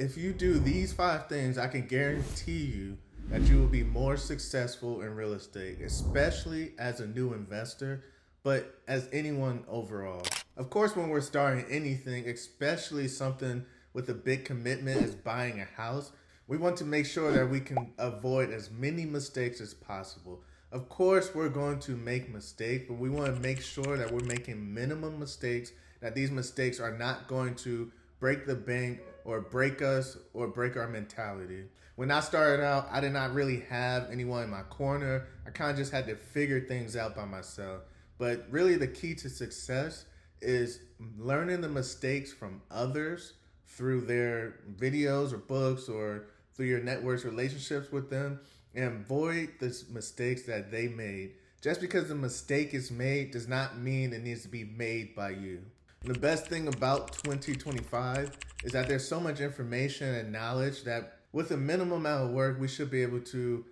If you do these 5 things, I can guarantee you that you will be more successful in real estate, especially as a new investor, but as anyone overall. Of course, when we're starting anything, especially something with a big commitment as buying a house, we want to make sure that we can avoid as many mistakes as possible. Of course, we're going to make mistakes, but we want to make sure that we're making minimum mistakes, that these mistakes are not going to break the bank or break us or break our mentality. When I started out, I did not really have anyone in my corner. I kind of just had to figure things out by myself. But really, the key to success is learning the mistakes from others through their videos or books or through your network's relationships with them, and avoid the mistakes that they made. Just because the mistake is made does not mean it needs to be made by you. The best thing about 2025 is that there's so much information and knowledge that with a minimum amount of work, we should be able to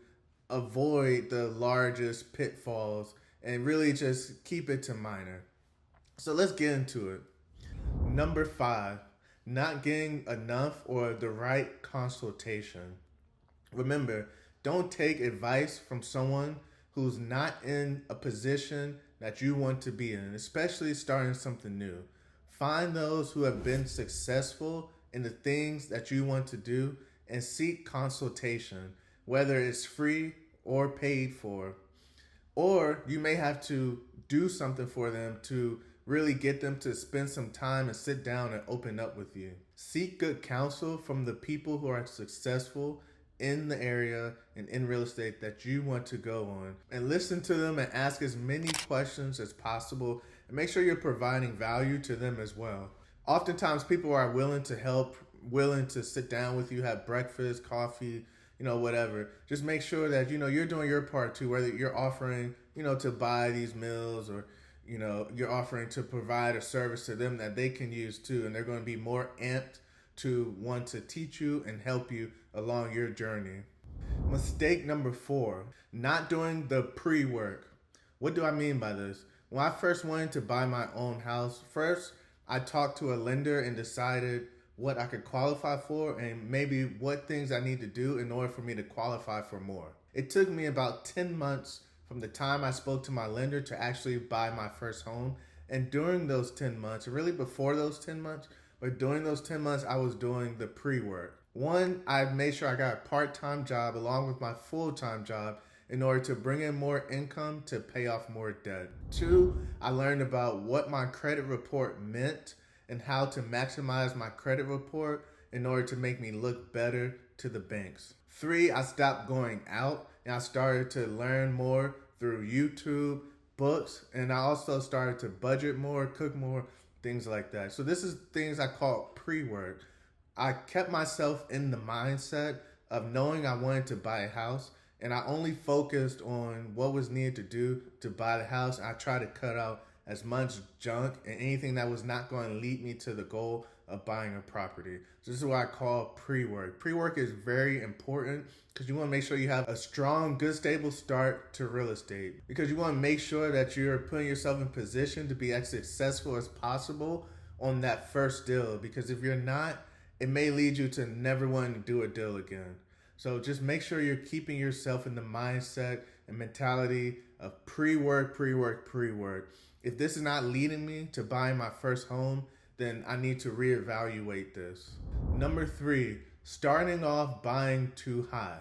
avoid the largest pitfalls and really just keep it to minor. So let's get into it. Number 5, not getting enough or the right consultation. Remember, don't take advice from someone who's not in a position that you want to be in, especially starting something new. Find those who have been successful in the things that you want to do and seek consultation, whether it's free or paid for. Or you may have to do something for them to really get them to spend some time and sit down and open up with you. Seek good counsel from the people who are successful in the area and in real estate that you want to go on, and listen to them and ask as many questions as possible, and make sure you're providing value to them as well. Oftentimes people are willing to help, willing to sit down with you, have breakfast, coffee, whatever. Just make sure that you're doing your part too, whether you're offering to buy these meals, or you're offering to provide a service to them that they can use too, and they're going to be more amped to want to teach you and help you along your journey. Mistake number 4, not doing the pre-work. What do I mean by this? When I first wanted to buy my own house, first I talked to a lender and decided what I could qualify for and maybe what things I need to do in order for me to qualify for more. It took me about 10 months from the time I spoke to my lender to actually buy my first home. And during those 10 months, really before those 10 months, but during those 10 months, I was doing the pre-work. 1, I made sure I got a part-time job along with my full-time job in order to bring in more income to pay off more debt. 2, I learned about what my credit report meant and how to maximize my credit report in order to make me look better to the banks. 3, I stopped going out and I started to learn more through YouTube, books, and I also started to budget more, cook more, things like that. So this is things I call pre-work. I kept myself in the mindset of knowing I wanted to buy a house, and I only focused on what was needed to do to buy the house. I tried to cut out as much junk and anything that was not going to lead me to the goal of buying a property. So this is what I call pre-work. Pre-work is very important because you want to make sure you have a strong, good, stable start to real estate, because you want to make sure that you're putting yourself in position to be as successful as possible on that first deal, because if you're not, it may lead you to never wanting to do a deal again. So just make sure you're keeping yourself in the mindset and mentality of pre-work, pre-work, pre-work. If this is not leading me to buying my first home, then I need to reevaluate this. Number 3, starting off buying too high.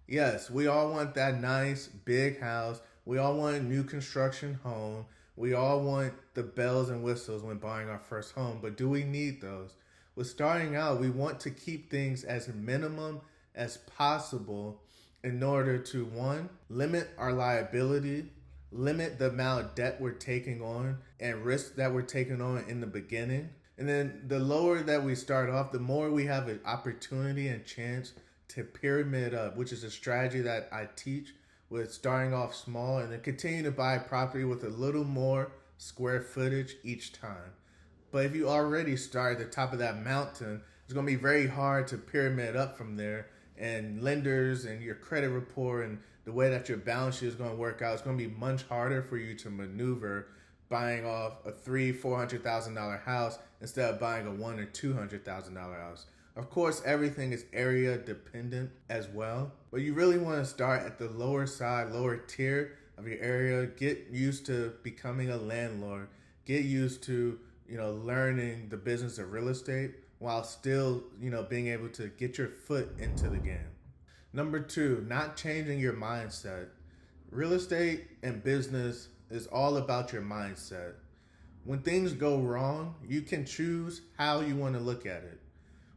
Yes, we all want that nice big house. We all want a new construction home. We all want the bells and whistles when buying our first home, but do we need those? With starting out, we want to keep things as minimum as possible in order to, 1, limit our liability, limit the amount of debt we're taking on and risk that we're taking on in the beginning. And then the lower that we start off, the more we have an opportunity and chance to pyramid up, which is a strategy that I teach with starting off small and then continue to buy property with a little more square footage each time. But if you already start at the top of that mountain, it's going to be very hard to pyramid up from there. And lenders and your credit report and the way that your balance sheet is going to work out, it's going to be much harder for you to maneuver buying off a $300,000-$400,000 house instead of buying a $100,000 or $200,000 house. Of course, everything is area dependent as well, but you really want to start at the lower side, lower tier of your area. Get used to becoming a landlord. Get used to, learning the business of real estate while still, being able to get your foot into the game. Number two, not changing your mindset. Real estate and business is all about your mindset. When things go wrong, you can choose how you want to look at it.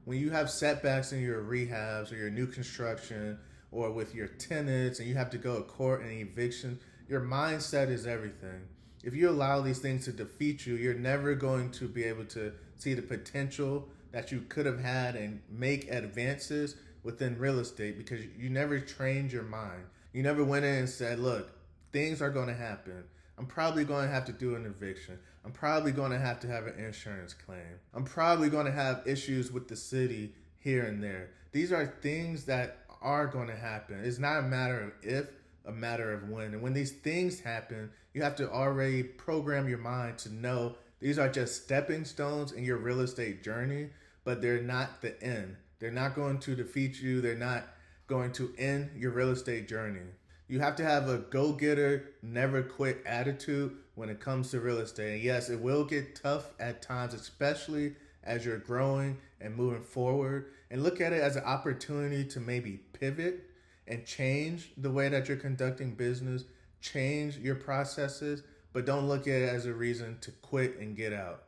When you have setbacks in your rehabs or your new construction or with your tenants and you have to go to court and eviction, your mindset is everything. If you allow these things to defeat you, you're never going to be able to see the potential that you could have had and make advances within real estate because you never trained your mind. You never went in and said, look, things are going to happen. I'm probably going to have to do an eviction. I'm probably going to have an insurance claim. I'm probably going to have issues with the city here and there. These are things that are going to happen. It's not a matter of if, a matter of when. And when these things happen, you have to already program your mind to know these are just stepping stones in your real estate journey, but they're not the end. They're not going to defeat you. They're not going to end your real estate journey. You have to have a go-getter, never quit attitude when it comes to real estate. And yes, it will get tough at times, especially as you're growing and moving forward. And look at it as an opportunity to maybe pivot and change the way that you're conducting business, change your processes, but don't look at it as a reason to quit and get out.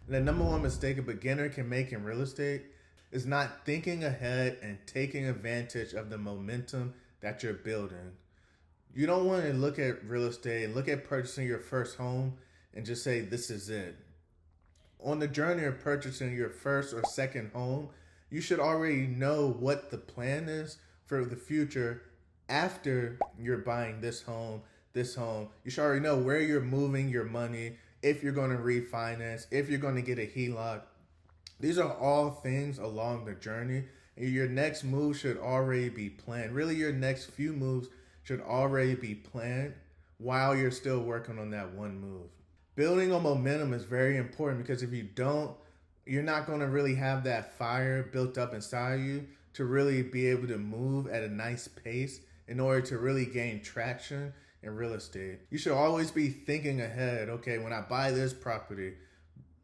And the number one mistake a beginner can make in real estate is not thinking ahead and taking advantage of the momentum that you're building. You don't want to look at real estate and look at purchasing your first home and just say, this is it. On the journey of purchasing your first or second home, you should already know what the plan is for the future after you're buying this home. You should already know where you're moving your money, if you're going to refinance, if you're going to get a HELOC. These are all things along the journey. And your next move should already be planned. Really, your next few moves should already be planned while you're still working on that one move. Building on momentum is very important because if you don't, you're not going to really have that fire built up inside you to really be able to move at a nice pace in order to really gain traction in real estate. You should always be thinking ahead. Okay, when I buy this property,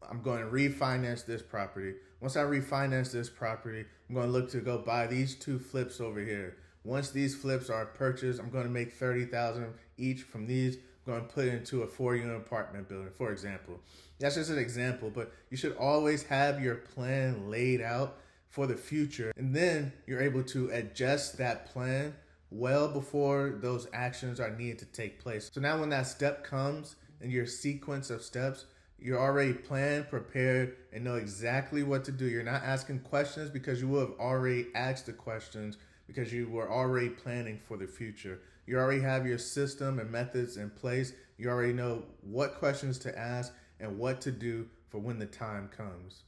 I'm going to refinance this property. Once I refinance this property, I'm going to look to go buy these 2 flips over here. Once these flips are purchased, I'm going to make $30,000 each from these. I'm going to put it into a 4-unit apartment building, for example. That's just an example, but you should always have your plan laid out for the future. And then you're able to adjust that plan well before those actions are needed to take place. So now when that step comes in your sequence of steps, you're already planned, prepared, and know exactly what to do. You're not asking questions because you will have already asked the questions because you were already planning for the future. You already have your system and methods in place. You already know what questions to ask and what to do for when the time comes.